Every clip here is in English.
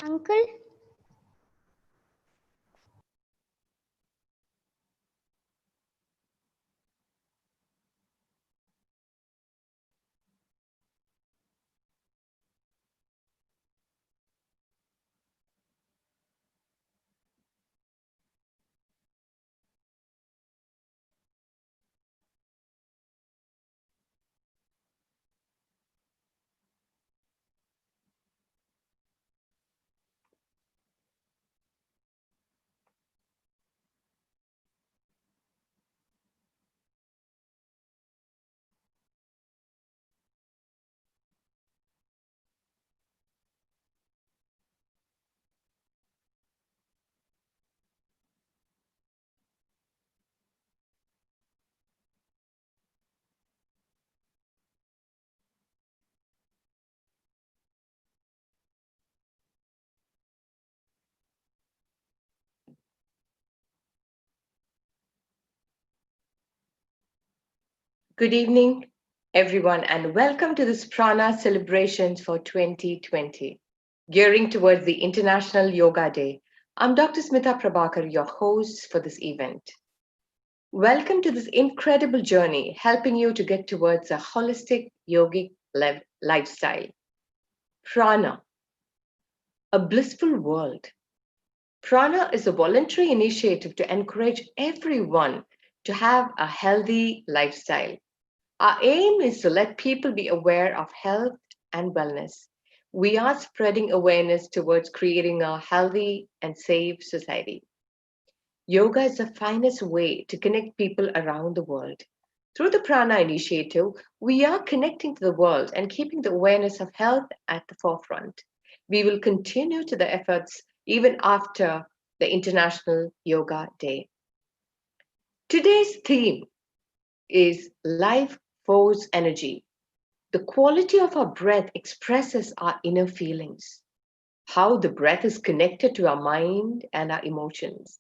Uncle? Good evening, everyone, and welcome to this Prana celebrations for 2020, gearing towards the International Yoga Day. I'm Dr. Smita Prabhakar, your host for this event. Welcome to this incredible journey, helping you to get towards a holistic yogic lifestyle. Prana, a blissful world. Prana is a voluntary initiative to encourage everyone to have a healthy lifestyle. Our aim is to let people be aware of health and wellness. We are spreading awareness towards creating a healthy and safe society. Yoga is the finest way to connect people around the world. Through the Prana Initiative, we are connecting to the world and keeping the awareness of health at the forefront. We will continue to the efforts even after the International Yoga Day. Today's theme is life force energy. The quality of our breath expresses our inner feelings, how the breath is connected to our mind and our emotions.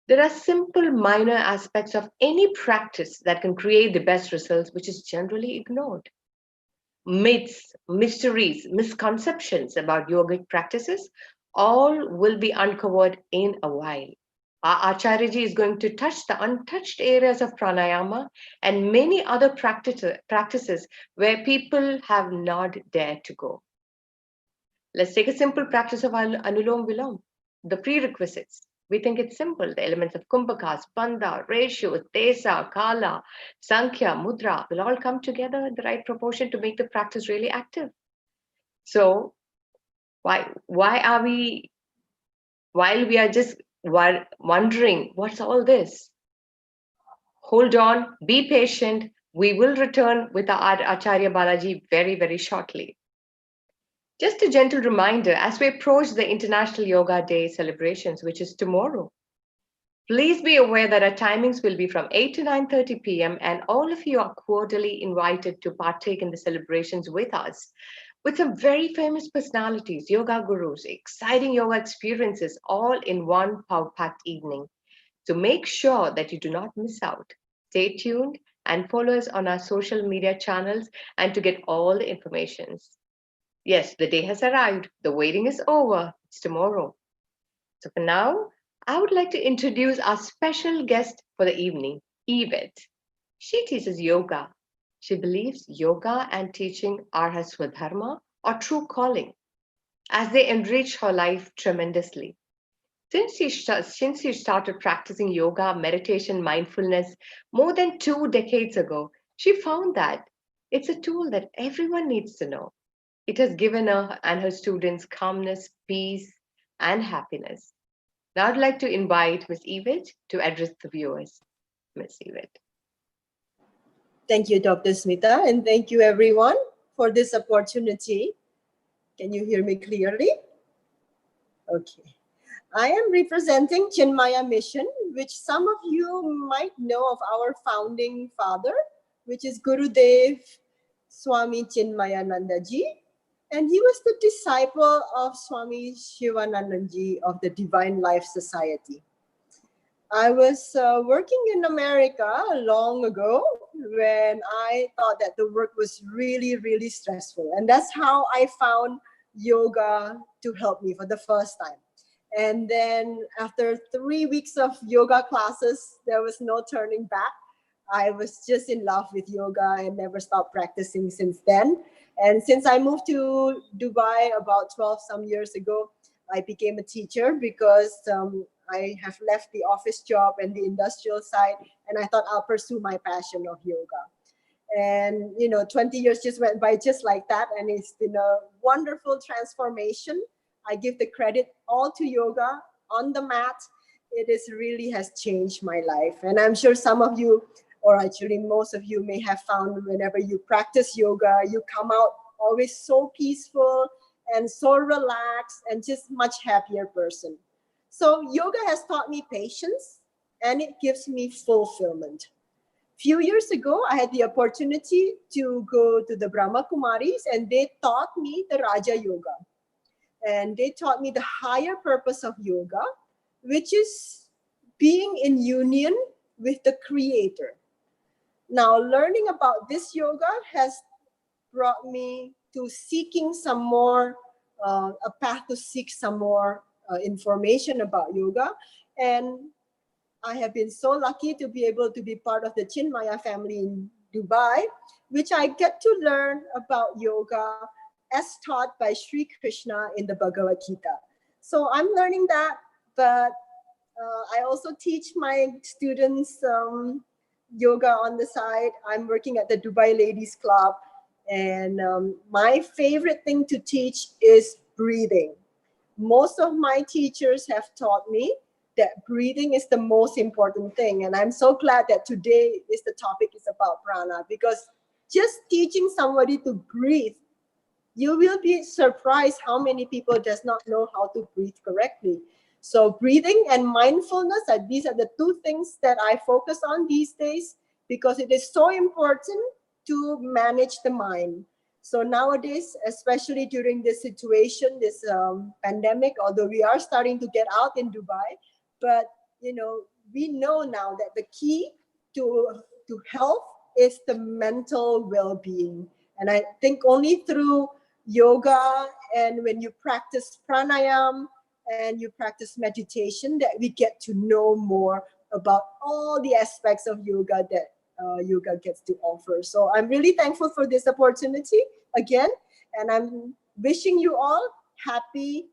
There are simple, minor aspects of any practice that can create the best results, which is generally ignored. Myths, mysteries, misconceptions about yogic practices all will be uncovered in a while. Our Acharyaji is going to touch the untouched areas of pranayama and many other practices where people have not dared to go. Let's take a simple practice of Anulom Vilom, the prerequisites. We think it's simple. The elements of Kumbhaka, Spanda, Ratio, Tesa, Kala, Sankhya, Mudra will all come together in the right proportion to make the practice really active. So why are we, while we are just wondering, what's all this? Hold on, be patient. We will return with our Acharya Balaji very, very shortly. Just a gentle reminder as we approach the International Yoga Day celebrations, which is tomorrow. Please be aware that our timings will be from 8 to 9:30 p.m. and all of you are cordially invited to partake in the celebrations with us with some very famous personalities, yoga gurus, exciting yoga experiences, all in one power-packed evening. So make sure that you do not miss out. Stay tuned and follow us on our social media channels and to get all the informations. Yes, the day has arrived. The waiting is over. It's tomorrow. So for now, I would like to introduce our special guest for the evening, Yvette. She teaches yoga. She believes yoga and teaching are her swadharma or true calling, as they enrich her life tremendously. Since she started practicing yoga, meditation, mindfulness more than 2 decades ago, she found that it's a tool that everyone needs to know. It has given her and her students calmness, peace, and happiness. Now I'd like to invite Ms. Yvette to address the viewers. Ms. Yvette. Thank you, Dr. Smita, and thank you everyone for this opportunity. Can you hear me clearly? Okay. I am representing Chinmaya Mission, which some of you might know of our founding father, which is Gurudev Swami Chinmayanandaji. And he was the disciple of Swami Shivanandaji of the Divine Life Society. I was working in America long ago when I thought that the work was really, really stressful. And that's how I found yoga to help me for the first time. And then after 3 weeks of yoga classes, there was no turning back. I was just in love with yoga and never stopped practicing since then. And since I moved to Dubai about 12 some years ago, I became a teacher because I have left the office job and the industrial side, and I thought I'll pursue my passion of yoga. And 20 years just went by just like that, and it's been a wonderful transformation. I give the credit all to yoga on the mat. It is really has changed my life, and I'm sure some of you, or actually most of you, may have found whenever you practice yoga, you come out always so peaceful and so relaxed and just much happier person. So yoga has taught me patience, and it gives me fulfillment. Few years ago, I had the opportunity to go to the Brahma Kumaris, and they taught me the Raja Yoga. And they taught me the higher purpose of yoga, which is being in union with the Creator. Now, learning about this yoga has brought me to seeking some more, a path to seek some more information about yoga. And I have been so lucky to be able to be part of the Chinmaya family in Dubai, which I get to learn about yoga as taught by Sri Krishna in the Bhagavad Gita. So I'm learning that, but I also teach my students yoga on the side. I'm working at the Dubai Ladies Club, and my favorite thing to teach is breathing. Most of my teachers have taught me that breathing is the most important thing. And I'm so glad that today the topic is about prana, because just teaching somebody to breathe, you will be surprised how many people does not know how to breathe correctly. So breathing and mindfulness, these are the two things that I focus on these days, because it is so important to manage the mind. So nowadays, especially during this situation, this pandemic, although we are starting to get out in Dubai, but we know now that the key to health is the mental well-being. And I think only through yoga, and when you practice pranayam and you practice meditation, that we get to know more about all the aspects of yoga that yoga gets to offer. So I'm really thankful for this opportunity again, and I'm wishing you all happy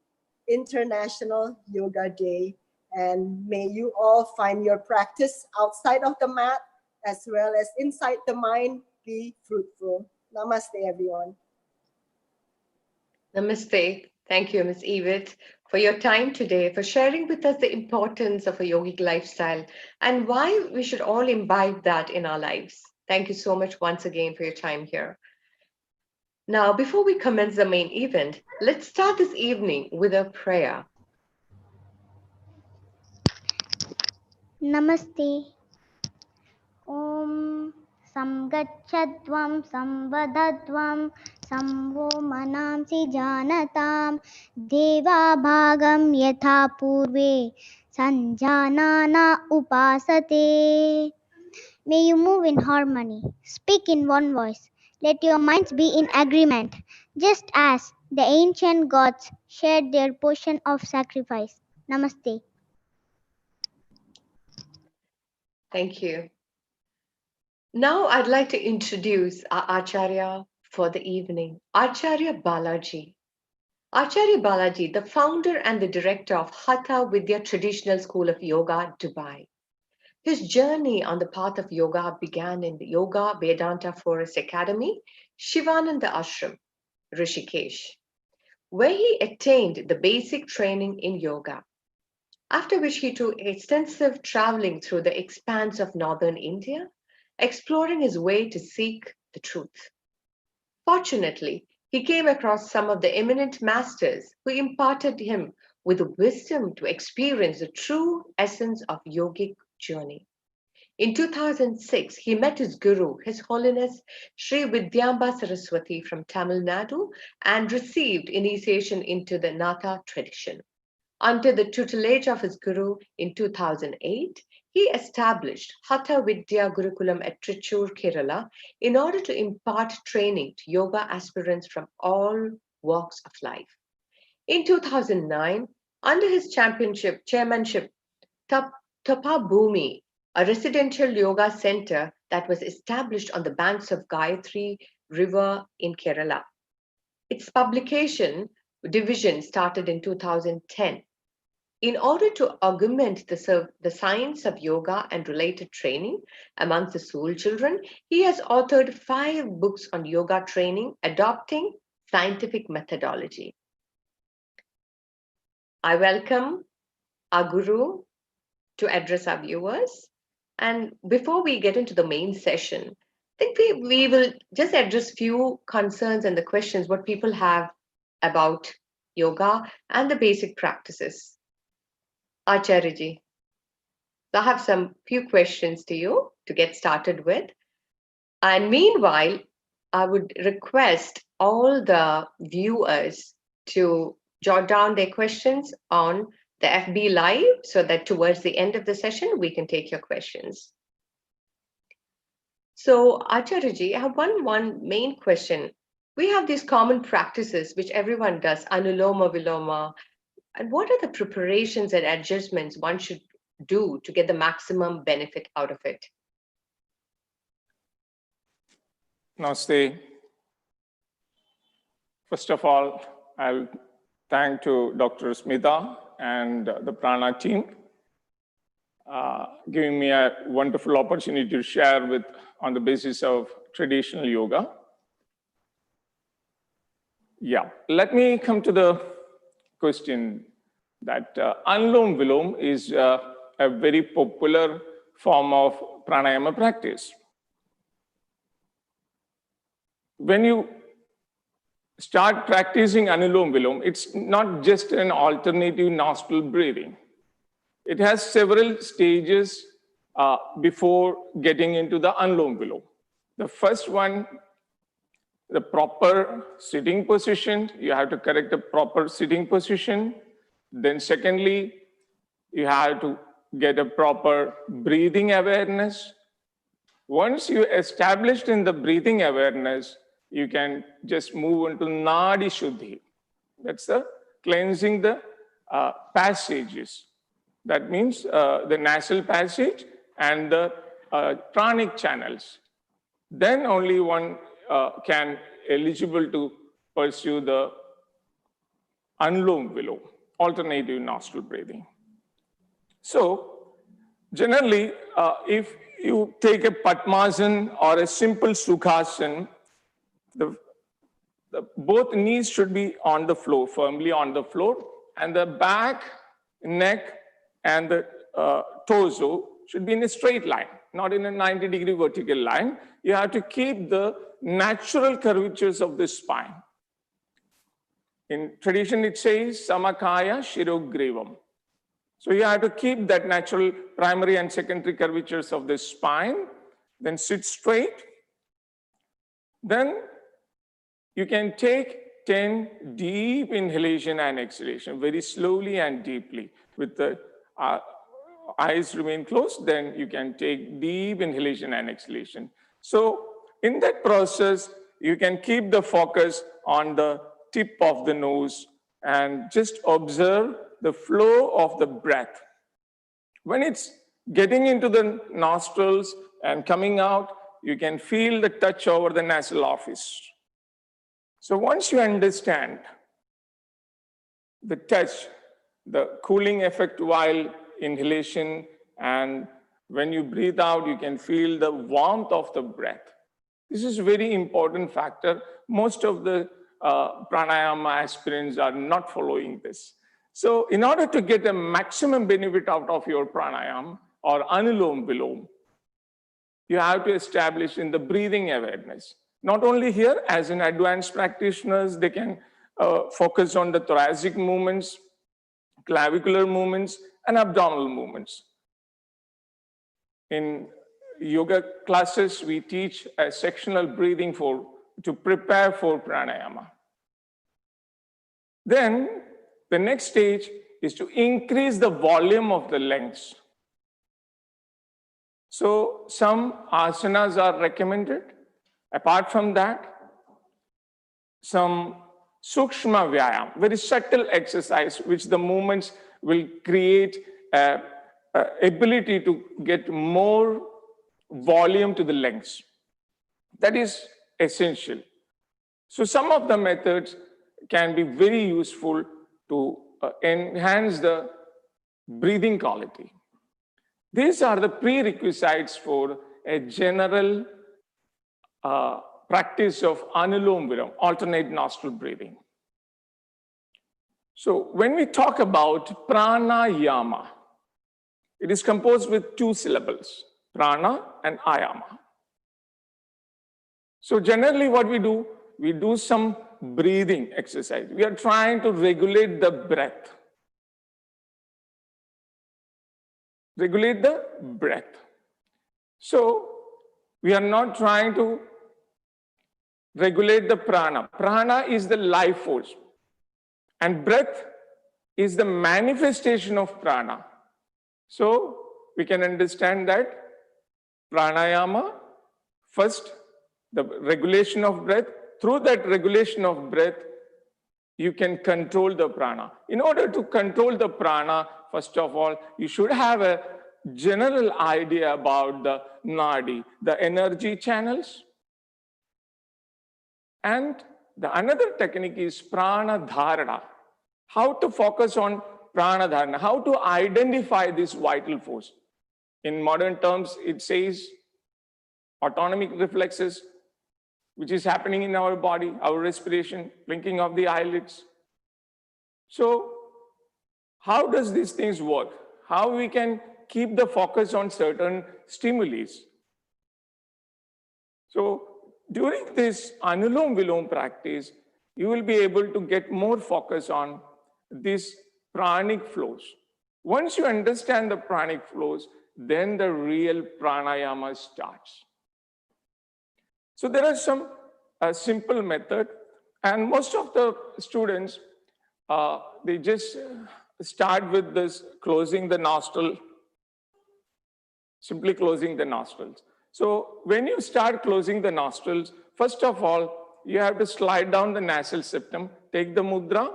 International Yoga Day, and may you all find your practice outside of the mat as well as inside the mind be fruitful. Namaste, everyone. Namaste. Thank you, Ms. Evith, for your time today, for sharing with us the importance of a yogic lifestyle and why we should all imbibe that in our lives. Thank you so much once again for your time here. Now, before we commence the main event, let's start this evening with a prayer. Namaste. Om Samgacchadvam Samvadadvam Samvo Manamsi Janatam Deva Bhagam Yatha Purve Sanjanana Upasate. May you move in harmony, speak in one voice, let your minds be in agreement, just as the ancient gods shared their portion of sacrifice. Namaste. Thank you. Now I'd like to introduce our Acharya for the evening, Acharya Balaji. Acharya Balaji, the founder and the director of Hatha Vidya Traditional School of Yoga, Dubai. His journey on the path of yoga began in the Yoga Vedanta Forest Academy, Shivananda Ashram, Rishikesh, where he attained the basic training in yoga. After which he took extensive traveling through the expanse of northern India, exploring his way to seek the truth. Fortunately, he came across some of the eminent masters who imparted him with the wisdom to experience the true essence of yogic journey. In 2006, he met his guru, His Holiness Sri Vidyamba Saraswati from Tamil Nadu, and received initiation into the Natha tradition. Under the tutelage of his guru in 2008, he established Hatha Vidya Gurukulam at Trichur, Kerala, in order to impart training to yoga aspirants from all walks of life. In 2009, under his chairmanship, Tapabhumi, a residential yoga center that was established on the banks of Gayatri River in Kerala. Its publication division started in 2010. In order to augment the science of yoga and related training amongst the school children, he has authored 5 books on yoga training, adopting scientific methodology. I welcome our guru to address our viewers. And before we get into the main session, I think we will just address few concerns and the questions what people have about yoga and the basic practices. Acharya-ji, so I have some few questions to you to get started with. And meanwhile, I would request all the viewers to jot down their questions on the FB Live so that towards the end of the session, we can take your questions. So Acharya-ji, I have one main question. We have these common practices which everyone does, Anuloma Viloma. And what are the preparations and adjustments one should do to get the maximum benefit out of it? Namaste. First of all, I'll thank to Dr. Smita and the Prana team, giving me a wonderful opportunity to share on the basis of traditional yoga. Yeah, let me come to the question that Anulom Vilom is a very popular form of pranayama practice. When you start practicing Anulom Vilom, it's not just an alternative nostril breathing. It has several stages before getting into the Anulom Vilom. The first one, the proper sitting position. You have to correct the proper sitting position. Then secondly, you have to get a proper breathing awareness. Once you established in the breathing awareness, you can just move into Nadi Shuddhi. That's the cleansing the passages. That means the nasal passage and the pranic channels. Then only one can eligible to pursue the Anulom Vilom, alternative nostril breathing. So generally, if you take a Padmasana or a simple Sukhasana, both knees should be on the floor, firmly on the floor, and the back, neck, and the torso should be in a straight line, not in a 90-degree vertical line. You have to keep the natural curvatures of the spine. In tradition, it says Samakaya Shirogrivam. So you have to keep that natural primary and secondary curvatures of the spine, then sit straight. Then you can take 10 deep inhalation and exhalation, very slowly and deeply. With the eyes remain closed, then you can take deep inhalation and exhalation. So in that process, you can keep the focus on the tip of the nose and just observe the flow of the breath. When it's getting into the nostrils and coming out, you can feel the touch over the nasal orifice. So once you understand the touch, the cooling effect while inhalation, and when you breathe out, you can feel the warmth of the breath. This is a very important factor. Most of the pranayama aspirants are not following this. So in order to get a maximum benefit out of your pranayama or Anulom Vilom, you have to establish in the breathing awareness. Not only here, as in advanced practitioners, they can focus on the thoracic movements, clavicular movements, and abdominal movements. In yoga classes, we teach a sectional breathing to prepare for pranayama. Then the next stage is to increase the volume of the lungs. So some asanas are recommended. Apart from that, some Sukshma Vyayam, very subtle exercise, which the movements will create ability to get more volume to the lungs. That is essential. So some of the methods can be very useful to enhance the breathing quality. These are the prerequisites for a general practice of Anulom Vilom, alternate nostril breathing. So when we talk about pranayama, it is composed with 2 syllables, prana and ayama. So generally what we do some breathing exercise. We are trying to regulate the breath. Regulate the breath. So we are not trying to regulate the prana. Prana is the life force. And breath is the manifestation of prana. So we can understand that pranayama, first, the regulation of breath. Through that regulation of breath, you can control the prana. In order to control the prana, first of all, you should have a general idea about the nadi, the energy channels. And another technique is prana dharana. How to focus on prana dharana, how to identify this vital force. In modern terms, it says autonomic reflexes, which is happening in our body, our respiration, blinking of the eyelids. So how does these things work? How we can keep the focus on certain stimuli? So during this Anulom Vilom practice, you will be able to get more focus on these pranic flows. Once you understand the pranic flows, then the real pranayama starts. So there are some simple method, and most of the students, they just start with this closing the nostril, simply closing the nostrils. So when you start closing the nostrils, first of all, you have to slide down the nasal septum, take the mudra,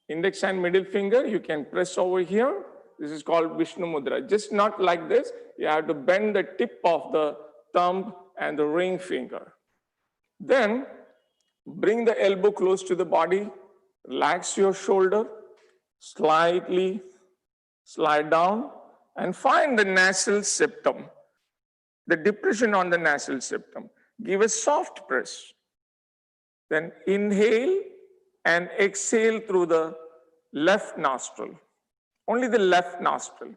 index and middle finger, you can press over here. This is called Vishnu Mudra. Just not like this, you have to bend the tip of the thumb and the ring finger. Then bring the elbow close to the body, relax your shoulder, slightly slide down and find the nasal septum, the depression on the nasal septum. Give a soft press. Then inhale and exhale through the left nostril, only the left nostril.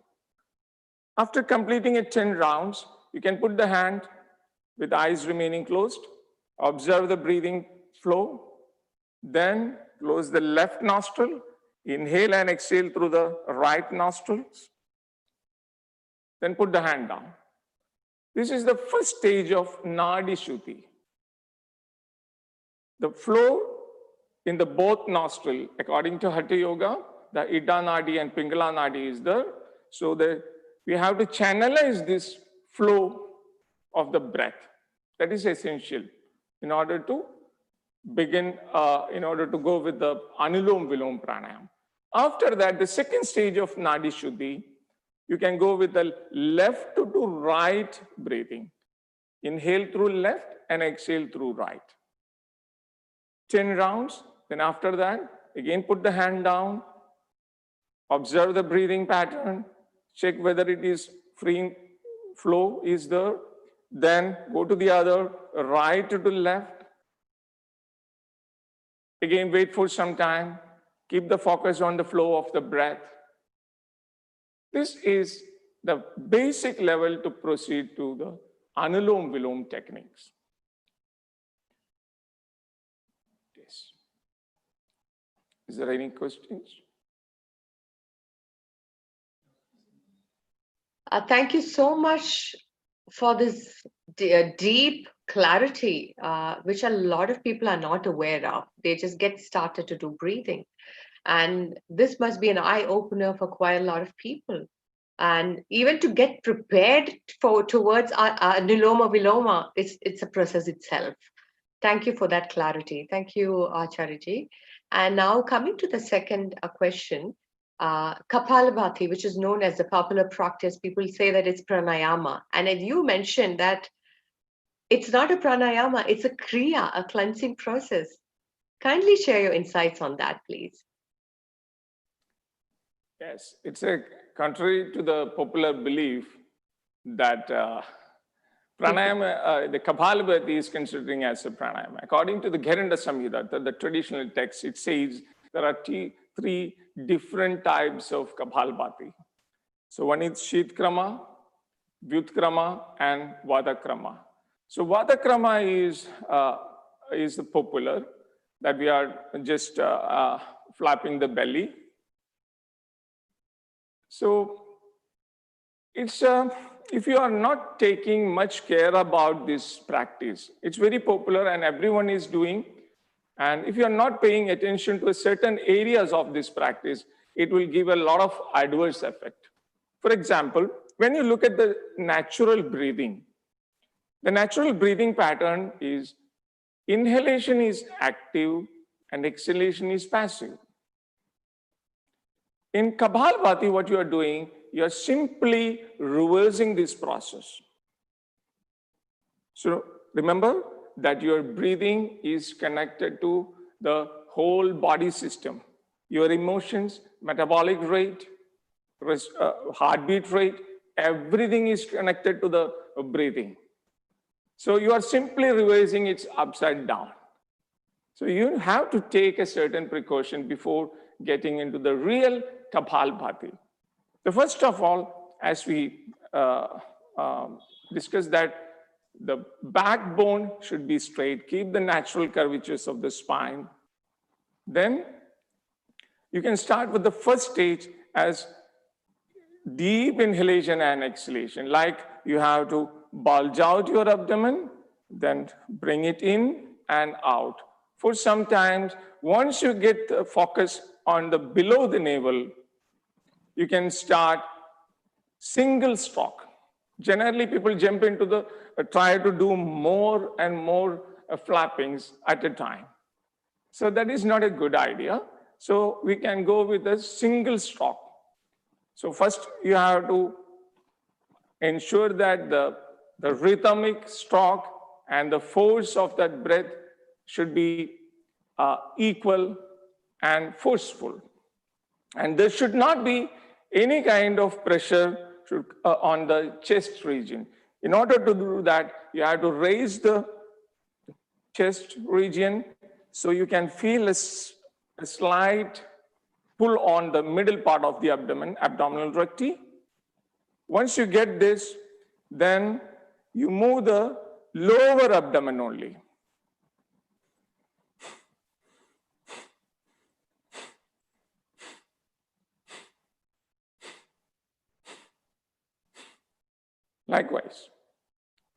After completing 10 rounds, you can put the hand with eyes remaining closed, observe the breathing flow, then close the left nostril, inhale and exhale through the right nostrils, then put the hand down. This is the first stage of Nadi Shuddhi. The flow in the both nostril, according to Hatha Yoga, the Ida Nadi and Pingala Nadi is there. So we have to channelize this flow of the breath. That is essential in order to begin, in order to go with the Anulom Vilom Pranayam. After that, the second stage of Nadi Shuddhi, you can go with the left to right breathing. Inhale through left and exhale through right. 10 rounds. Then after that, again put the hand down, observe the breathing pattern, check whether it is free flow is there. Then go to the other, right to the left. Again, wait for some time. Keep the focus on the flow of the breath. This is the basic level to proceed to the Anulom Vilom techniques. Yes. Is there any questions? Thank you so much for this deep clarity, which a lot of people are not aware of. They just get started to do breathing. And this must be an eye-opener for quite a lot of people. And even to get prepared towards Anuloma Viloma, it's a process itself. Thank you for that clarity. Thank you, Acharyaji. And now coming to the second question, Kapalabhati, which is known as the popular practice, people say that it's pranayama. And as you mentioned that it's not a pranayama, it's a kriya, a cleansing process. Kindly share your insights on that, please. Yes, it's a contrary to the popular belief that pranayama, the Kapalabhati is considering as a pranayama. According to the Gheranda Samhita, the traditional text, it says there are three different types of Kapalabhati. So one is Shitkrama, Vyutkrama, and Vadakrama. So Vadakrama is the popular, that we are just flapping the belly. So it's if you are not taking much care about this practice, it's very popular and everyone is doing. And if you are not paying attention to certain areas of this practice, it will give a lot of adverse effect. For example, when you look at the natural breathing, the natural breathing pattern is inhalation is active and exhalation is passive. In Kapalabhati, what you are doing, you are simply reversing this process. So remember that your breathing is connected to the whole body system. Your emotions, metabolic rate, heartbeat rate, everything is connected to the breathing. So you are simply reversing it upside down. So you have to take a certain precaution before getting into the real Kapalabhati. So first of all, as we discussed that the backbone should be straight, keep the natural curvatures of the spine. Then you can start with the first stage as deep inhalation and exhalation. Like you have to bulge out your abdomen, then bring it in and out. For sometimes, once you get the focus on the below the navel, you can start single stroke. Generally, people jump into the, try to do more and more flappings at a time. So that is not a good idea. So we can go with a single stroke. So first you have to ensure that the rhythmic stroke and the force of that breath should be equal and forceful. And there should not be any kind of pressure on the chest region. In order to do that, you have to raise the chest region so you can feel a slight pull on the middle part of the abdomen, abdominal recti. Once you get this, then you move the lower abdomen only. Likewise.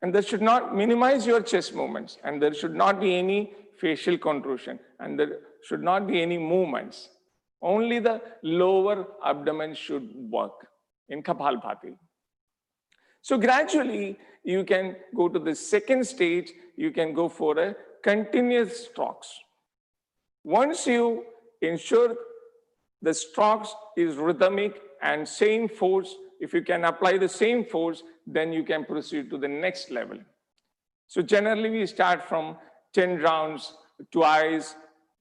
And there should not minimize your chest movements, and there should not be any facial contortion, and there should not be any movements. Only the lower abdomen should work in Kapalabhati. So gradually, you can go to the second stage, you can go for a continuous strokes. Once you ensure the strokes is rhythmic and same force, if you can apply the same force, then you can proceed to the next level. So generally we start from 10 rounds twice,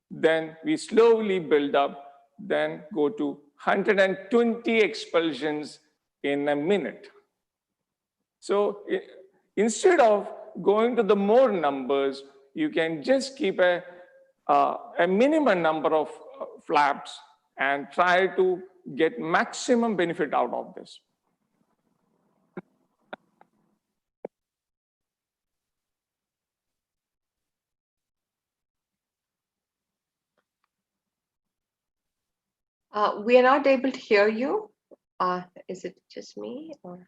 then we slowly build up, then go to 120 expulsions in a minute. So instead of going to the more numbers, you can just keep a minimum number of flaps and try to get maximum benefit out of this. We are not able to hear you. Is it just me or?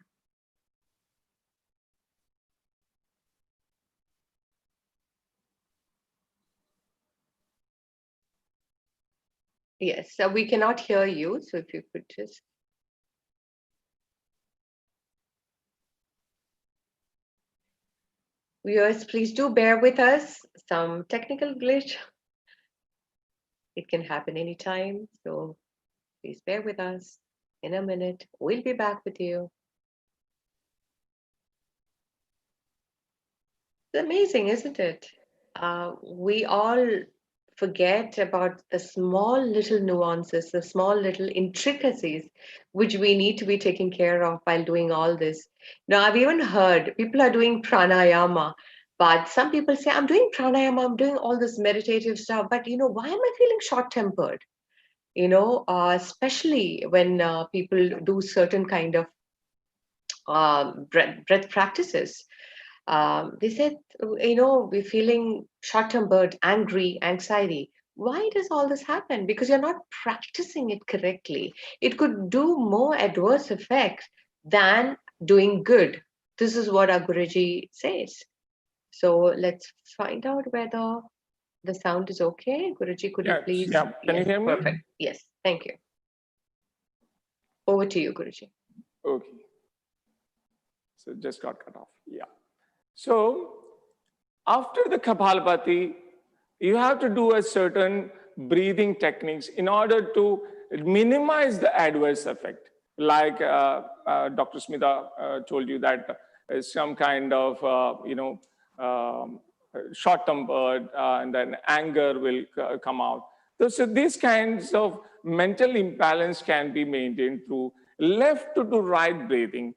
Yes, so we cannot hear you. So if you could just. Viewers, please do bear with us. Some technical glitch. It can happen anytime. So please bear with us. In a minute, we'll be back with you. It's amazing, isn't it? We all forget about the small little nuances, the small little intricacies, which we need to be taking care of while doing all this. Now, I've even heard people are doing pranayama, but some people say, I'm doing pranayama, I'm doing all this meditative stuff, but why am I feeling short-tempered? Especially when people do certain kind of breath practices. They said, we're feeling short-tempered, angry, anxiety. Why does all this happen? Because you're not practicing it correctly. It could do more adverse effects than doing good. This is what our Guruji says. So let's find out whether the sound is okay. Guruji, could you please? Yeah. Can you hear me? Perfect. Yes, thank you. Over to you, Guruji. Okay. So just got cut off. Yeah. So after the Kapalabhati, you have to do a certain breathing techniques in order to minimize the adverse effect. Like Dr. Smita told you that some kind of, short-tempered and then anger will come out. So these kinds of mental imbalance can be maintained through left to right breathing.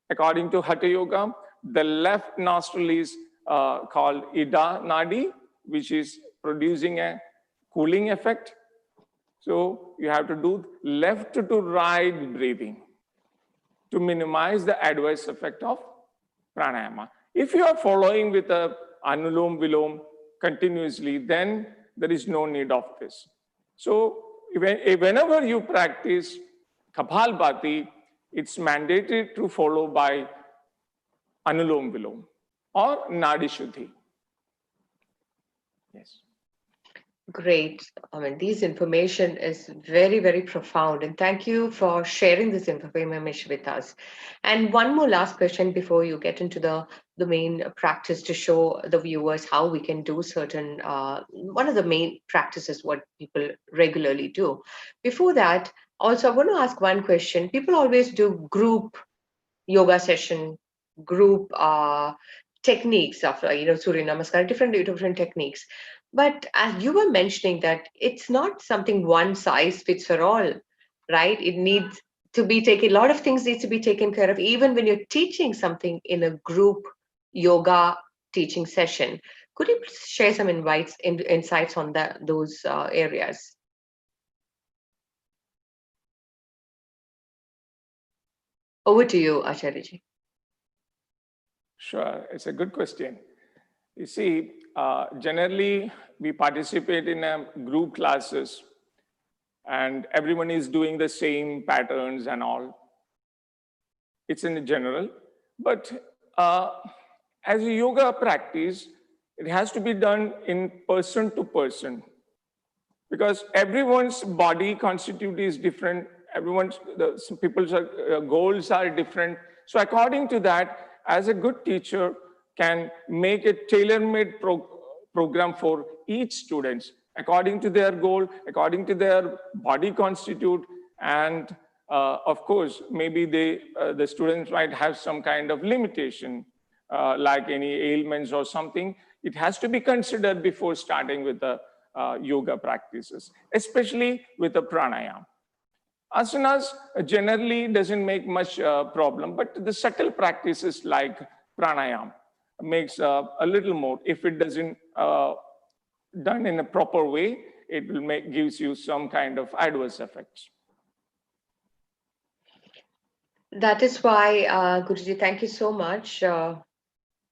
According to Hatha Yoga, the left nostril is called Ida Nadi, which is producing a cooling effect. So you have to do left to right breathing to minimize the adverse effect of pranayama. If you are following with a Anulom Vilom continuously, then there is no need of this. So whenever you practice Kapalbhati, it's mandated to follow by Anulom Vilom or Nadi Shuddhi. Yes. Great. I mean, this information is very, very profound. And thank you for sharing this information with us. And one more last question before you get into the main practice to show the viewers how we can do certain, one of the main practices, what people regularly do. Before that, also, I want to ask one question. People always do group yoga session, group techniques of, Surya Namaskar, different techniques. But as you were mentioning that it's not something one size fits for all, right? It needs to be taken, a lot of things needs to be taken care of, even when you're teaching something in a group yoga teaching session. Could you please share some insights on those areas? Over to you, Acharyaji. Sure, it's a good question. You see, generally we participate in group classes and everyone is doing the same patterns and all. It's in general, but as a yoga practice, it has to be done in person to person because everyone's body constitute is different. Some people's goals are different. So according to that, as a good teacher can make a tailor-made program for each student according to their goal, according to their body constitute, and of course, maybe the students might have some kind of limitation, like any ailments or something. It has to be considered before starting with the yoga practices, especially with the pranayama. Asanas generally doesn't make much problem, but the subtle practices like pranayama makes a little more. If it doesn't done in a proper way, it will gives you some kind of adverse effects. That is why, Guruji, thank you so much.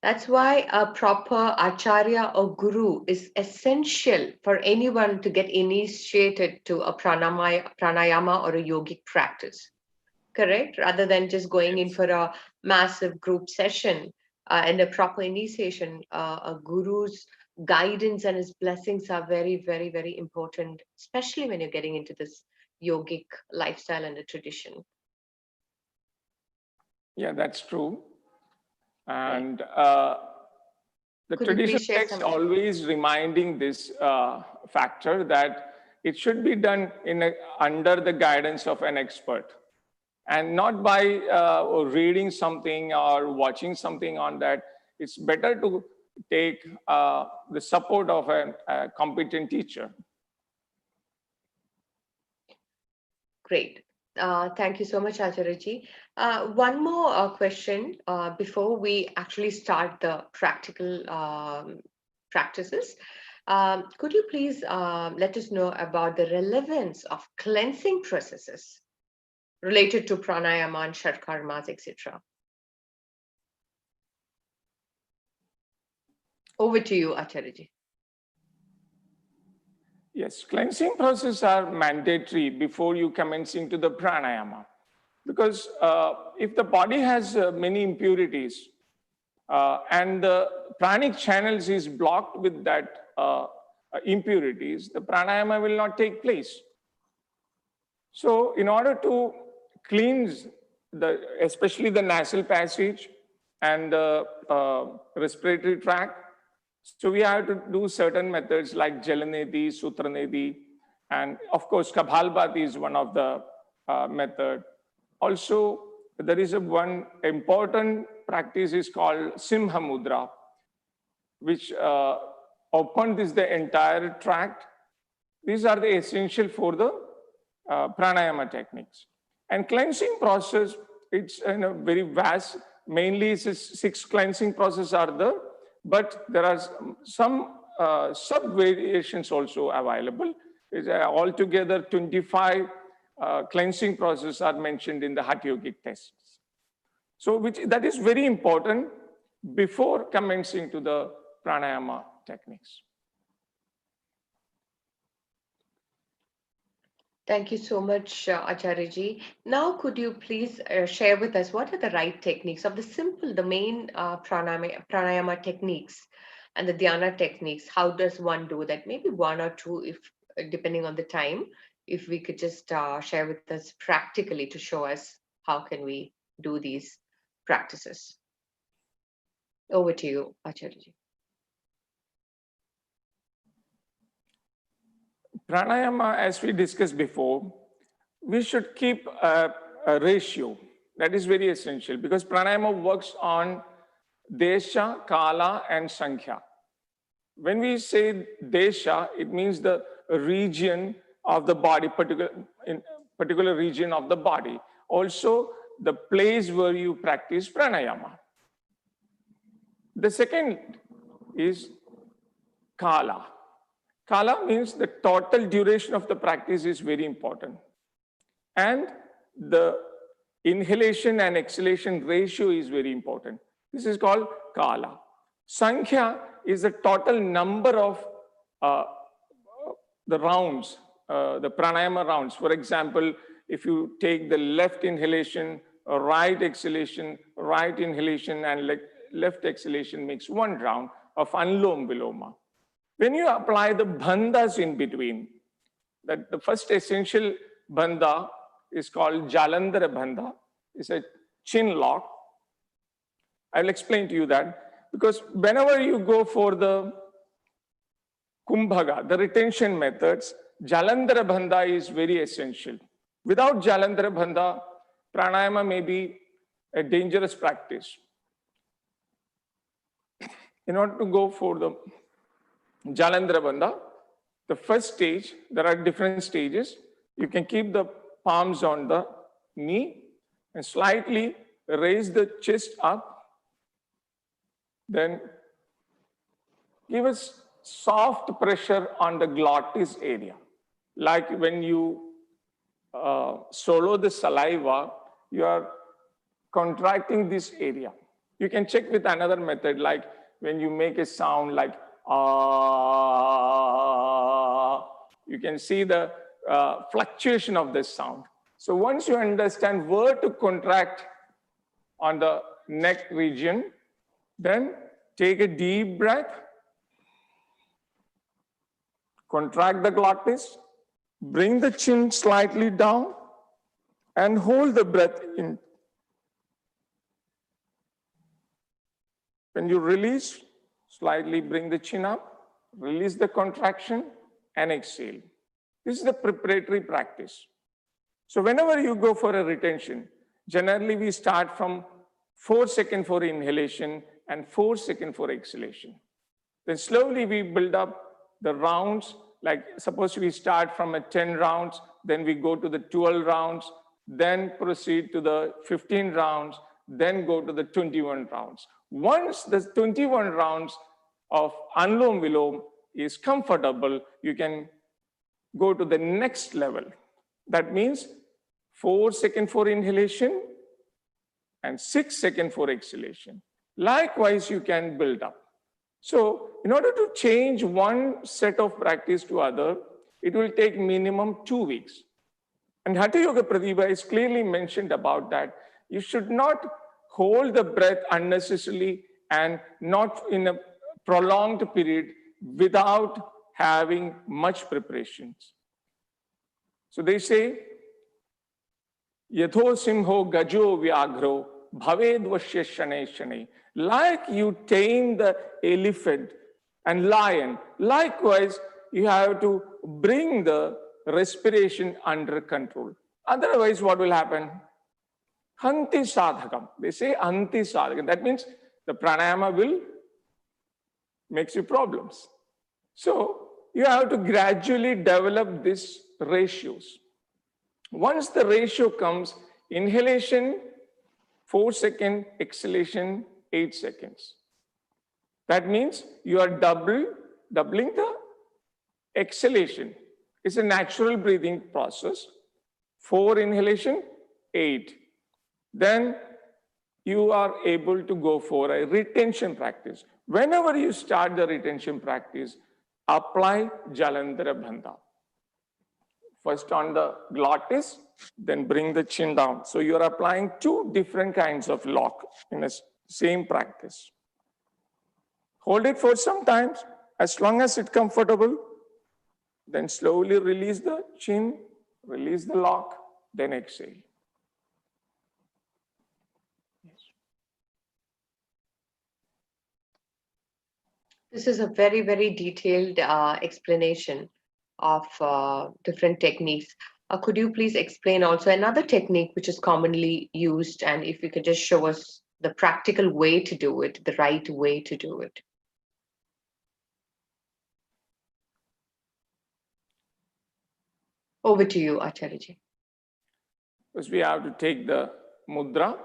That's why a proper acharya or guru is essential for anyone to get initiated to a pranayama or a yogic practice. Correct? Rather than just going in for a massive group session and a proper initiation, a guru's guidance and his blessings are very, very, very important, especially when you're getting into this yogic lifestyle and the tradition. Yeah, that's true. And The Could you please traditional share text some? always reminding this factor that it should be done under the guidance of an expert and not by reading something or watching something on that. It's better to take the support of a competent teacher. Great. Thank you so much, Acharyaji. One more question before we actually start the practical practices. Could you please let us know about the relevance of cleansing processes related to pranayama and shatkarmas, etc.? Over to you, Acharyaji. Yes, cleansing processes are mandatory before you commence into the pranayama. Because if the body has many impurities and the pranic channels is blocked with that impurities, the pranayama will not take place. So in order to cleanse especially the nasal passage and the respiratory tract, so we have to do certain methods like Jalanedi, Sutranedi, and of course Kapalbhati is one of the method. Also, there is one important practice is called Simha Mudra, which opens the entire tract. These are the essential for the pranayama techniques. And cleansing process, it's in a very vast, mainly 6 cleansing processes are there, but there are some sub-variations also available. It's altogether 25 cleansing processes are mentioned in the Hatha Yogic texts. So that is very important before commencing to the pranayama techniques. Thank you so much, Acharyaji. Now, could you please share with us what are the right techniques of the main pranayama techniques and the dhyana techniques? How does one do that? Maybe one or two, if depending on the time, if we could just share with us practically to show us how can we do these practices. Over to you, Acharyaji. Pranayama, as we discussed before, we should keep a ratio. That is very essential because pranayama works on desha, kala, and sankhya. When we say desha, it means the region of the body, particular region of the body. Also, the place where you practice pranayama. The second is kala. Kala means the total duration of the practice is very important. And the inhalation and exhalation ratio is very important. This is called kala. Sankhya is the total number of the rounds, the pranayama rounds. For example, if you take the left inhalation, right exhalation, right inhalation, and left exhalation makes 1 round of Anulom Viloma. When you apply the bandhas in between, that the first essential bandha is called Jalandhara bandha. It's a chin lock. I'll explain to you that because whenever you go for the Kumbhaga, the retention methods, Jalandhara bandha is very essential. Without Jalandhara bandha, pranayama may be a dangerous practice. In order to go for the Jalandhara bandha, the first stage, there are different stages. You can keep the palms on the knee and slightly raise the chest up. Then give a soft pressure on the glottis area. Like when you swallow the saliva, you are contracting this area. You can check with another method, like when you make a sound like you can see the fluctuation of this sound. So once you understand where to contract on the neck region, then take a deep breath, contract the glottis, bring the chin slightly down, and hold the breath in. When you release, Slightly bring the chin up, release the contraction, and exhale. This is the preparatory practice. So whenever you go for a retention, generally we start from 4 seconds for inhalation and 4 seconds for exhalation. Then slowly we build up the rounds, like suppose we start from a 10 rounds, then we go to the 12 rounds, then proceed to the 15 rounds, then go to the 21 rounds. Once the 21 rounds of Anulom Vilom is comfortable, you can go to the next level. That means 4 seconds for inhalation and 6 seconds for exhalation. Likewise, you can build up. So in order to change one set of practice to other, it will take minimum 2 weeks. And Hatha Yoga Pratibha is clearly mentioned about that. You should not hold the breath unnecessarily and not in a prolonged period without having much preparations. So they say, Yatho simho gajo vyagro bhaved vashya shane shane. Like you tame the elephant and lion, likewise, you have to bring the respiration under control. Otherwise, what will happen? Hanti sadhakam. They say hanti sadhakam. That means the pranayama will make you problems. So you have to gradually develop these ratios. Once the ratio comes, inhalation 4 seconds, exhalation 8 seconds. That means you are doubling the exhalation. It's a natural breathing process. 4 inhalation, 8. Then you are able to go for a retention practice. Whenever you start the retention practice, apply Jalandhara Bandha. First on the glottis, then bring the chin down. So you're applying 2 different kinds of lock in the same practice. Hold it for some time, as long as it's comfortable. Then slowly release the chin, release the lock, then exhale. This is a very, very detailed explanation of different techniques. Could you please explain also another technique which is commonly used, and if you could just show us the practical way to do it, the right way to do it? Over to you, Acharya. First, we have to take the mudra.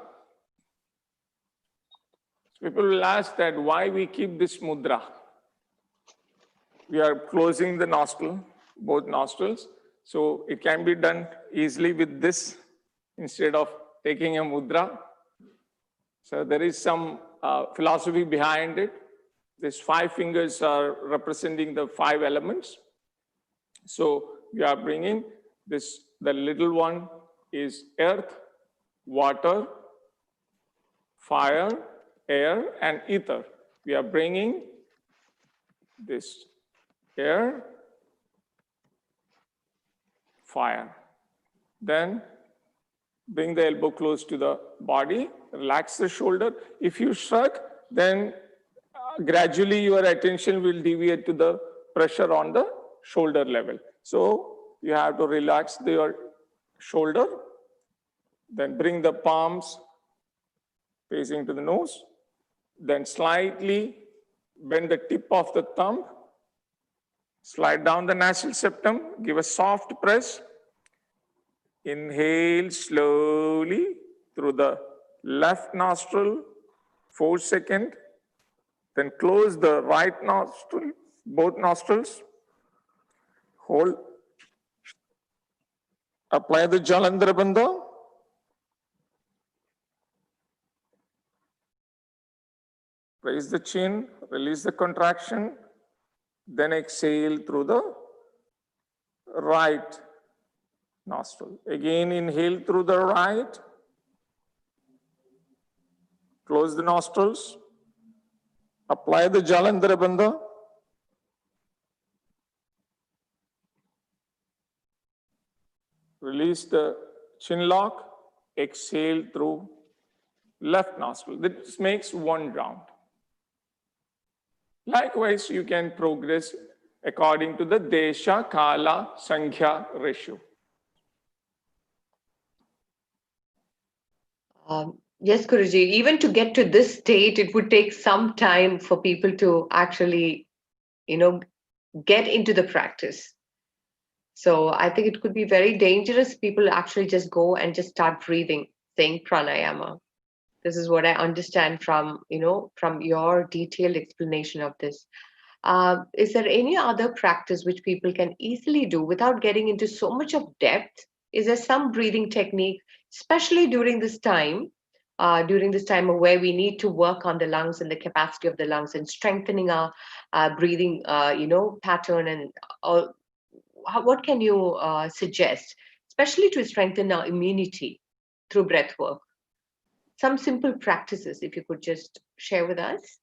People will ask that why we keep this mudra. We are closing the nostril, both nostrils. So it can be done easily with this instead of taking a mudra. So there is some philosophy behind it. These 5 fingers are representing the 5 elements. So we are bringing this, the little one is earth, water, fire, air, and ether. We are bringing this air, fire. Then bring the elbow close to the body, relax the shoulder. If you shrug, then gradually your attention will deviate to the pressure on the shoulder level. So you have to relax your shoulder, then bring the palms facing to the nose, then slightly bend the tip of the thumb, slide down the nasal septum, give a soft press. Inhale slowly through the left nostril, 4 seconds. Then close the right nostril, both nostrils. Hold. Apply the Jalandhara Bandha. Raise the chin, release the contraction, then exhale through the right nostril. Again, inhale through the right, close the nostrils, apply the Jalandhara Bandha. Release the chin lock, exhale through left nostril. This makes 1 round. Likewise, you can progress according to the Desha, Kala, Sankhya ratio. Yes, Guruji, even to get to this state, it would take some time for people to actually, get into the practice. So I think it could be very dangerous. People actually just go and just start breathing, saying pranayama. This is what I understand from, from your detailed explanation of this. Is there any other practice which people can easily do without getting into so much of depth? Is there some breathing technique, especially during this time where we need to work on the lungs and the capacity of the lungs and strengthening our breathing, pattern and all? What can you suggest, especially to strengthen our immunity through breath work? Some simple practices, if you could just share with us.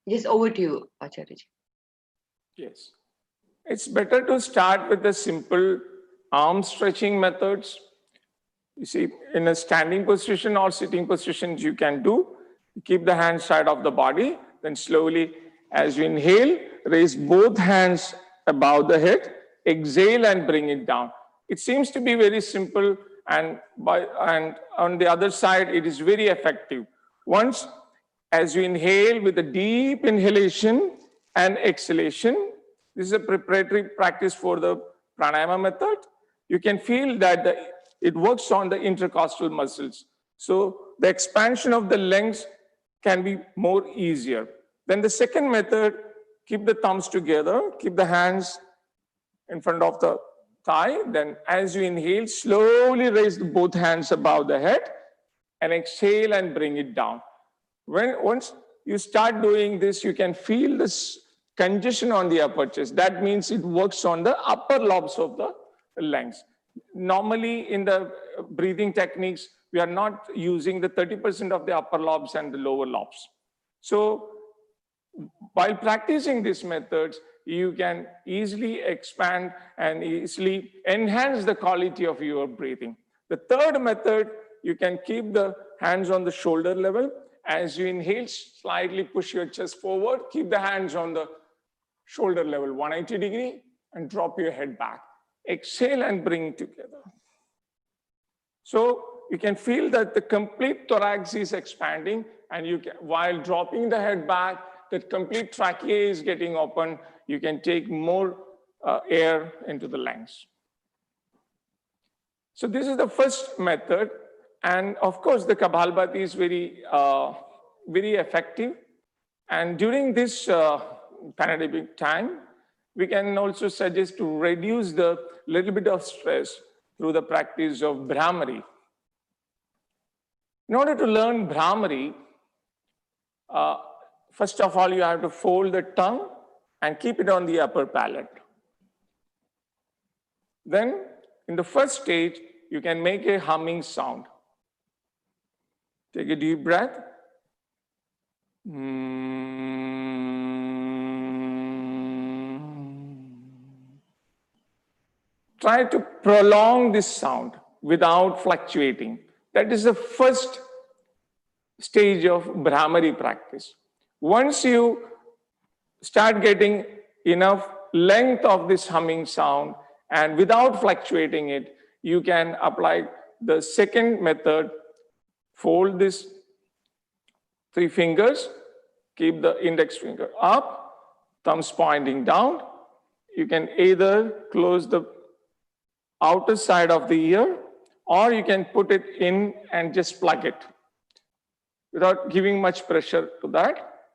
Yes, over to you, Acharyaji. Yes. It's better to start with the simple arm stretching methods. You see, in a standing position or sitting positions, you can do. Keep the hands side of the body, then slowly, as you inhale, raise both hands above the head, exhale and bring it down. It seems to be very simple, and on the other side, it is very effective. Once, as you inhale with a deep inhalation and exhalation, this is a preparatory practice for the pranayama method. You can feel that it works on the intercostal muscles. So the expansion of the lungs can be more easier. Then the second method, keep the thumbs together, keep the hands in front of the thigh. Then as you inhale, slowly raise both hands above the head and exhale and bring it down. Once you start doing this, you can feel this congestion on the upper chest. That means it works on the upper lobes of the lungs. Normally in the breathing techniques, we are not using the 30% of the upper lobes and the lower lobes. So while practicing these methods, you can easily expand and easily enhance the quality of your breathing. The third method, you can keep the hands on the shoulder level. As you inhale, slightly push your chest forward, keep the hands on the shoulder level, 180 degree, and drop your head back. Exhale and bring it together. So you can feel that the complete thorax is expanding, and you can, while dropping the head back, the complete trachea is getting open. You can take more air into the lungs. So this is the first method. And of course, the Kapalbhati is very, very effective. And during this pandemic time, we can also suggest to reduce the little bit of stress through the practice of Bhramari. In order to learn Bhramari, first of all, you have to fold the tongue and keep it on the upper palate. Then, in the first stage, you can make a humming sound. Take a deep breath. Try to prolong this sound without fluctuating. That is the first stage of Bhramari practice. Once you start getting enough length of this humming sound and without fluctuating it, you can apply the second method. Fold this 3 fingers, keep the index finger up, thumbs pointing down. You can either close the outer side of the ear, or you can put it in and just plug it without giving much pressure to that.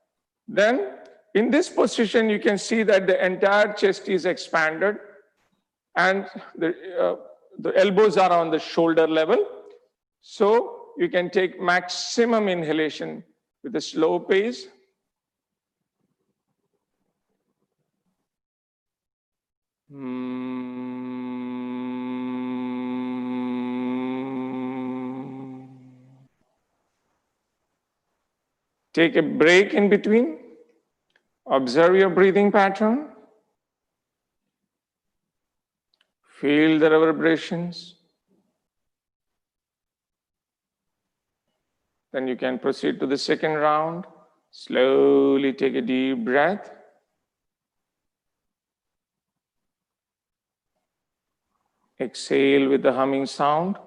Then in this position, you can see that the entire chest is expanded and the elbows are on the shoulder level. So you can take maximum inhalation with a slow pace. Take a break in between. Observe your breathing pattern. Feel the reverberations. Then you can proceed to the second round. Slowly take a deep breath. Exhale with the humming sound.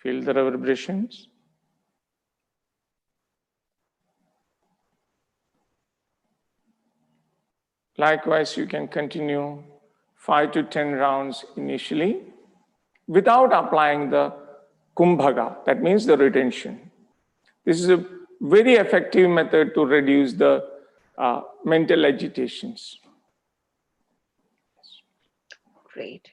Feel the reverberations. Likewise, you can continue 5 to 10 rounds initially without applying the kumbhaga, that means the retention. This is a very effective method to reduce the mental agitations. Great.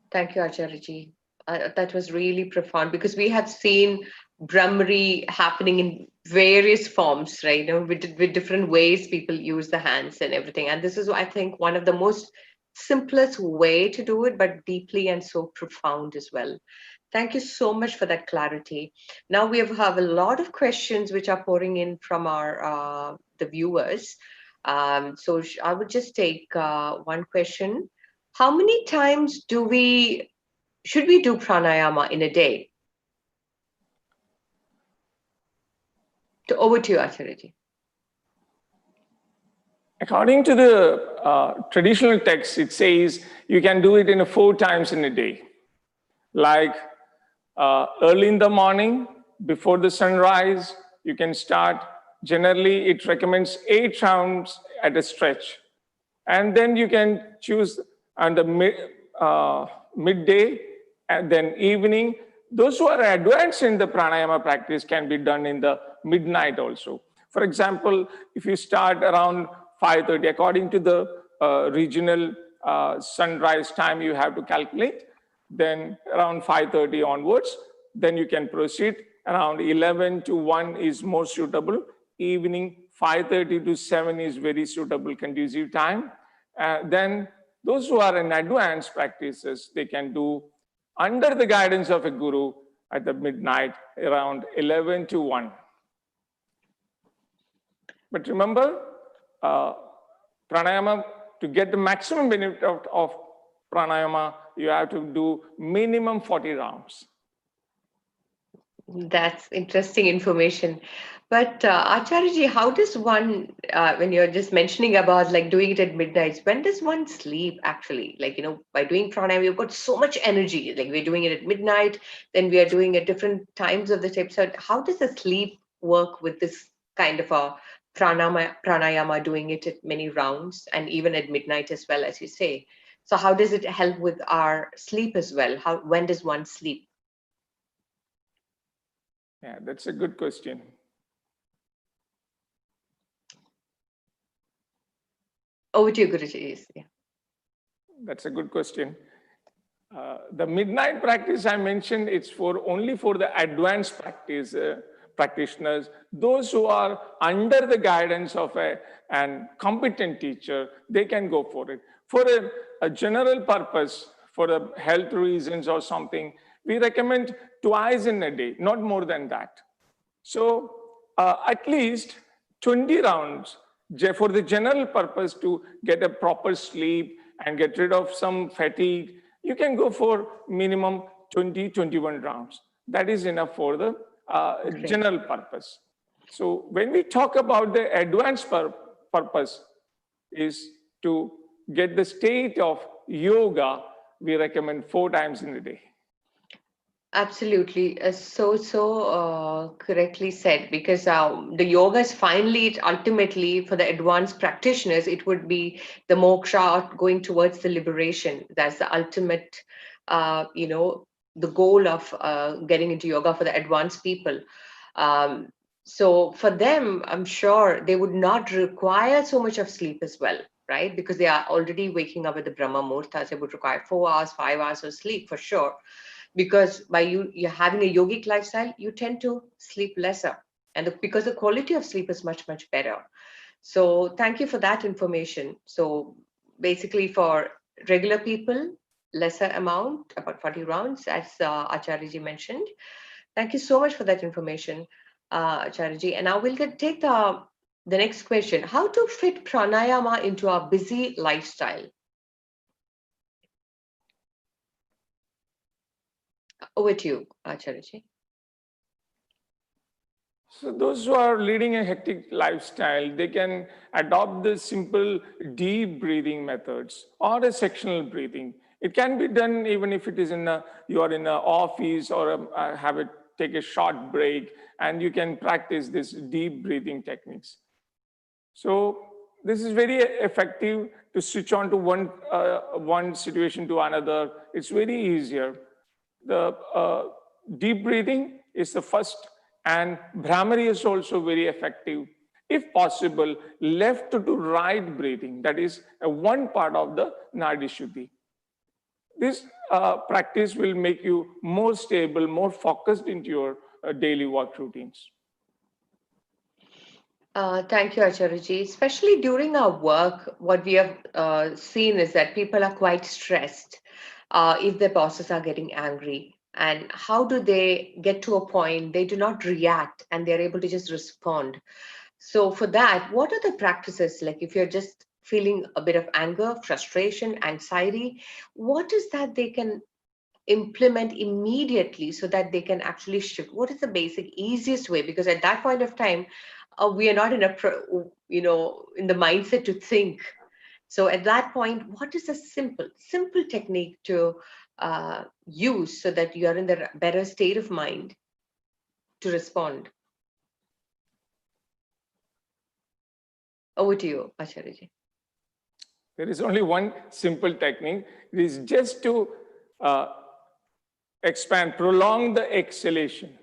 Thank you, Acharyaji. That was really profound because we have seen Brahmari happening in various forms, right? You know, with different ways people use the hands and everything. And this is, I think, one of the most simplest way to do it, but deeply and so profound as well. Thank you so much for that clarity. Now we have a lot of questions which are pouring in from our the viewers. So I would just take one question. How many times should we do pranayama in a day? Over to you, Acharyaji. According to the traditional text, it says you can do it in 4 times in a day. Like early in the morning, before the sunrise, you can start. Generally, it recommends 8 rounds at a stretch. And then you can choose on the midday and then evening. Those who are advanced in the pranayama practice can be done in the midnight also. For example, if you start around 5:30, according to the regional sunrise time you have to calculate, then around 5:30 onwards, then you can proceed. Around 11 to 1 is more suitable. Evening 5:30 to 7 is very suitable, conducive time. Then those who are in advanced practices, they can do under the guidance of a guru at the midnight, around 11 to 1. But remember, pranayama, to get the maximum benefit of pranayama, you have to do minimum 40 rounds. That's interesting information. But Acharyaji, how does one, when you're just mentioning about like doing it at midnight, when does one sleep actually? Like, you know, by doing pranayama, we've got so much energy. Like we're doing it at midnight, then we are doing at different times of the day. So how does the sleep work with this kind of a pranayama, doing it at many rounds and even at midnight as well, as you say? So how does it help with our sleep as well? When does one sleep? Yeah, that's a good question. Over to you, Guruji. Yeah. That's a good question. The midnight practice I mentioned, it's only for the advanced practitioners, those who are under the guidance of a competent teacher, they can go for it. For a general purpose, for the health reasons or something, we recommend twice in a day, not more than that. So at least 20 rounds for the general purpose to get a proper sleep and get rid of some fatigue. You can go for minimum 20-21 rounds. That is enough for the general purpose. So when we talk about the advanced purpose is to get the state of yoga, we recommend 4 times in a day. Absolutely. So correctly said, because the yoga is finally, ultimately, for the advanced practitioners, it would be the moksha, going towards the liberation. That's the ultimate, the goal of getting into yoga for the advanced people. So for them, I'm sure they would not require so much of sleep as well, right? Because they are already waking up with the Brahma Muhurtas. They would require 4 hours, 5 hours of sleep for sure. Because by you're having a yogic lifestyle, you tend to sleep lesser. And because the quality of sleep is much, much better. So thank you for that information. So basically for regular people, lesser amount, about 40 rounds, as Acharyaji mentioned. Thank you so much for that information, Acharyaji. And now we'll take the The next question, how to fit pranayama into our busy lifestyle? Over to you, Acharya. So those who are leading a hectic lifestyle, they can adopt the simple deep breathing methods or a sectional breathing. It can be done even if it is you are in an office or take a short break, and you can practice this deep breathing techniques. So this is very effective to switch on to one situation to another. It's very easier. The deep breathing is the first, and Bhramari is also very effective. If possible, left to right breathing, that is one part of the Nadi Shuddhi. This practice will make you more stable, more focused into your daily work routines. Thank you, Acharya. Especially during our work, what we have seen is that people are quite stressed if their bosses are getting angry. And how do they get to a point they do not react and they're able to just respond? So for that, what are the practices? Like if you're just feeling a bit of anger, frustration, anxiety, what is that they can implement immediately so that they can actually shift? What is the basic easiest way? Because at that point of time, we are not in in the mindset to think. So at that point, what is a simple technique to use so that you are in the better state of mind to respond? Over to you, Acharya. There is only one simple technique. It is just to prolong the exhalation.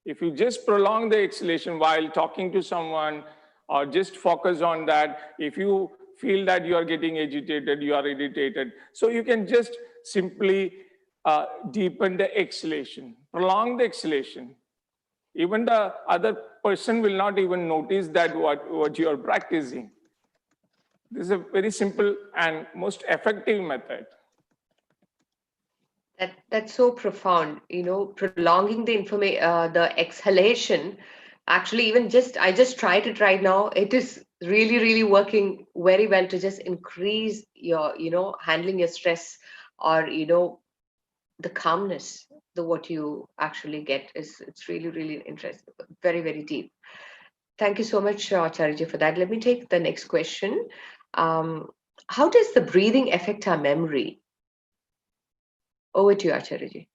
If you just prolong the exhalation while talking to someone or just focus on that, if you feel that you are getting agitated, you are irritated, so you can just simply deepen the exhalation, prolong the exhalation. Even the other person will not even notice that what you are practicing. This is a very simple and most effective method. That's so profound, prolonging the exhalation. Actually, I just tried it right now. It is really, really working very well to just increase your, handling your stress, or, the calmness. What you actually get it's really, really interesting, very, very deep. Thank you so much, Acharya, for that. Let me take the next question. How does the breathing affect our memory? Over to you, Acharya.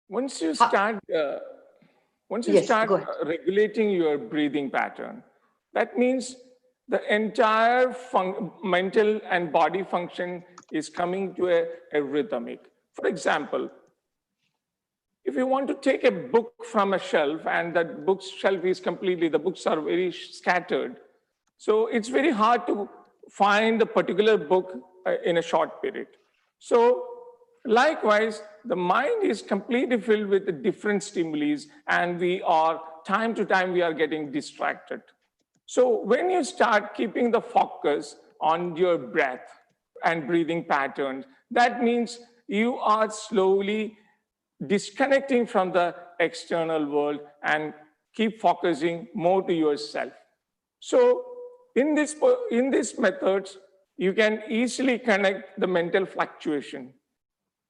Once you start, regulating your breathing pattern, that means the entire mental and body function is coming to a rhythmic. For example, if you want to take a book from a shelf and that book shelf is the books are very scattered. So it's very hard to find a particular book in a short period. So likewise, the mind is completely filled with the different stimuli, and time to time, we are getting distracted. So when you start keeping the focus on your breath and breathing patterns, that means you are slowly disconnecting from the external world and keep focusing more to yourself. So in these methods, you can easily connect the mental fluctuation.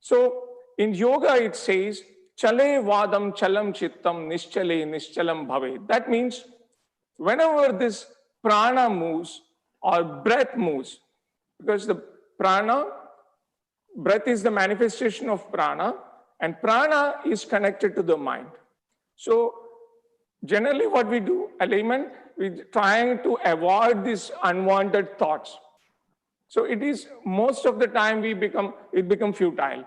So in yoga, it says, chale vadam chalam chittam nischale nischalam bhave. That means whenever this prana moves or breath moves, because the breath is the manifestation of prana, and prana is connected to the mind. So generally what we do, layman, we're trying to avoid these unwanted thoughts. So it is most of the time it become futile.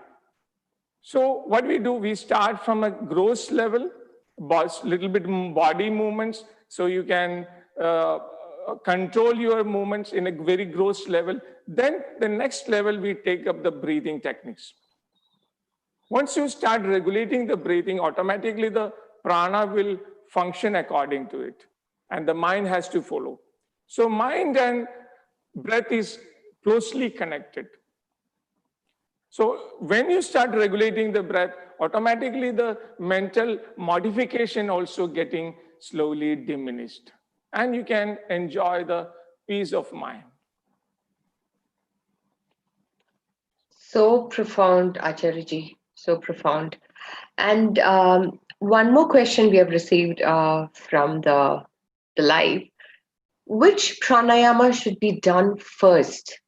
So what we do, we start from a gross level, little bit body movements, so you can control your movements in a very gross level. Then the next level, we take up the breathing techniques. Once you start regulating the breathing, automatically the prana will function according to it, and the mind has to follow. So mind and breath is closely connected. So when you start regulating the breath, automatically the mental modification also getting slowly diminished. And you can enjoy the peace of mind. So profound, Acharyaji, so profound. And one more question we have received from the live. Which pranayama should be done first,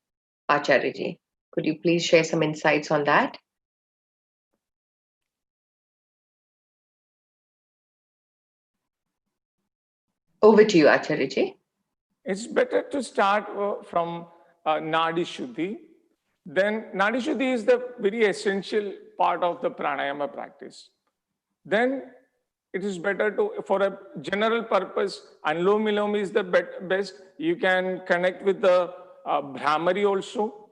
Acharyaji? Could you please share some insights on that? Over to you, Acharyaji. It's better to start from Nadi Shuddhi. Then Nadi Shuddhi is the very essential part of the pranayama practice. Then it is better to, for a general purpose, Anulom Vilom is the best. You can connect with the Bhramari also.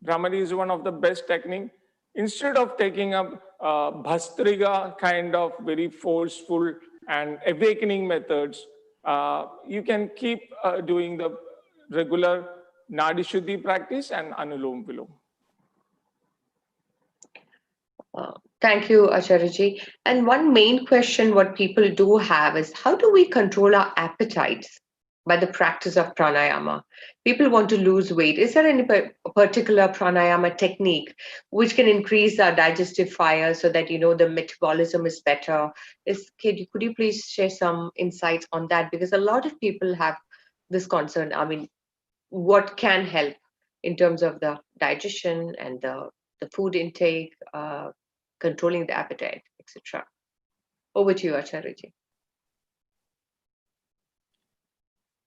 Bhramari is one of the best technique. Instead of taking up Bhastriga kind of very forceful and awakening methods, you can keep doing the regular Nadi Shuddhi practice and Anulom Vilom. Thank you, Acharyaji. And one main question what people do have is, how do we control our appetites by the practice of pranayama? People want to lose weight. Is there any particular pranayama technique which can increase our digestive fire so that, the metabolism is better? Could you please share some insights on that? Because a lot of people have this concern. I mean, what can help in terms of the digestion and the food intake, controlling the appetite, etc. Over to you, Acharyaji.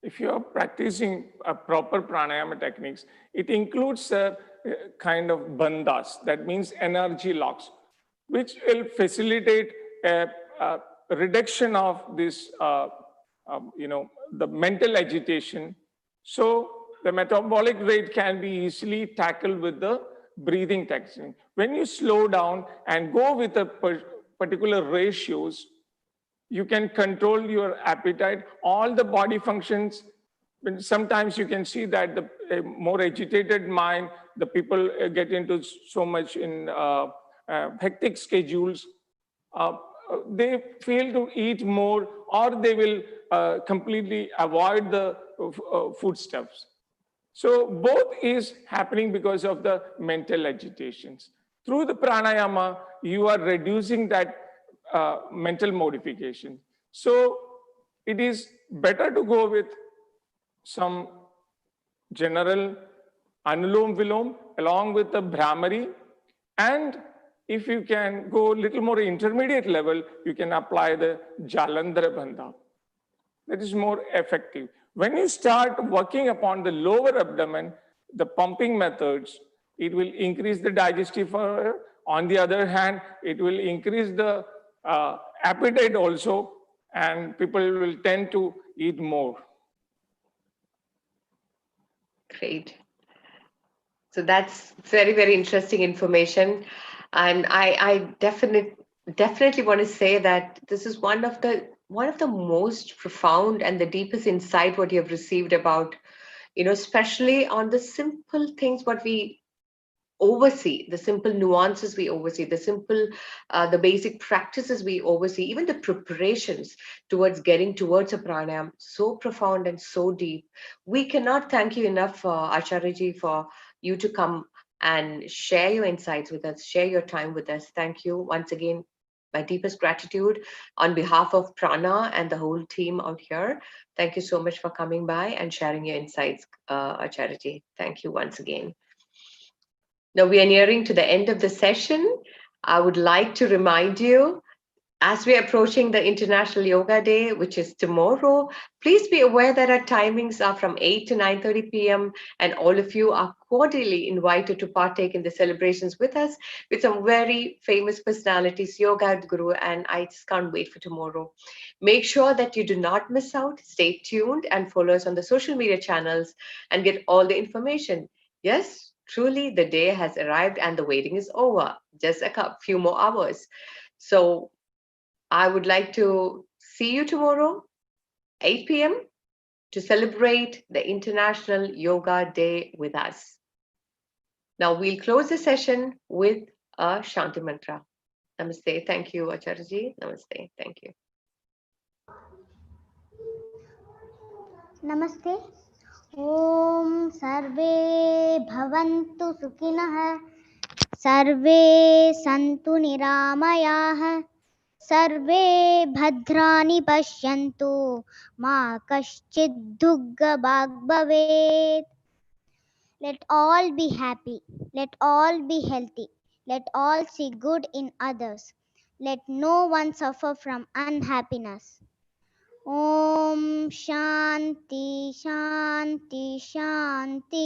If you are practicing a proper pranayama techniques, it includes a kind of bandhas, that means energy locks, which will facilitate a reduction of this, the mental agitation. So the metabolic rate can be easily tackled with the breathing technique. When you slow down and go with a particular ratios, you can control your appetite, all the body functions. Sometimes you can see that the more agitated mind, the people get into so much in hectic schedules. They fail to eat more, or they will completely avoid the foodstuffs. So both is happening because of the mental agitations. Through the pranayama, you are reducing that mental modification. So it is better to go with some general Anulom Vilom along with the Bhramari. And if you can go a little more intermediate level, you can apply the Jalandhara Bandha. That is more effective. When you start working upon the lower abdomen, the pumping methods, it will increase the digestive fire. On the other hand, it will increase the appetite also, and people will tend to eat more. Great. So that's very, very interesting information. And I definitely want to say that this is one of the most profound and the deepest insight what you have received about, especially on the simple things what we oversee, the simple nuances we oversee, the basic practices we oversee, even the preparations towards getting towards a pranayam, so profound and so deep. We cannot thank you enough, Acharyaji, for you to come and share your insights with us, share your time with us. Thank you once again. My deepest gratitude on behalf of Prana and the whole team out here. Thank you so much for coming by and sharing your insights, Acharyaji. Thank you once again. Now we are nearing to the end of the session. I would like to remind you, as we are approaching the International Yoga Day, which is tomorrow, please be aware that our timings are from 8 to 9:30 p.m. and all of you are cordially invited to partake in the celebrations with us with some very famous personalities, Yoga Guru, and I just can't wait for tomorrow. Make sure that you do not miss out. Stay tuned and follow us on the social media channels and get all the information. Yes, truly the day has arrived and the waiting is over. Just a few more hours. So I would like to see you tomorrow, 8 p.m., to celebrate the International Yoga Day with us. Now we'll close the session with a Shanti Mantra. Namaste. Thank you, Acharyaji. Namaste. Thank you. नमस्ते. ॐ सर्वे भवन्तु सुखिनः, सर्वे सन्तु निरामयाः, सर्वे भद्राणि पश्यन्तु, मा कश्चित् दुःखभाग् भवेत्. Let all be happy, let all be healthy, let all see good in others, let no one suffer from unhappiness. Om Shanti Shanti Shanti.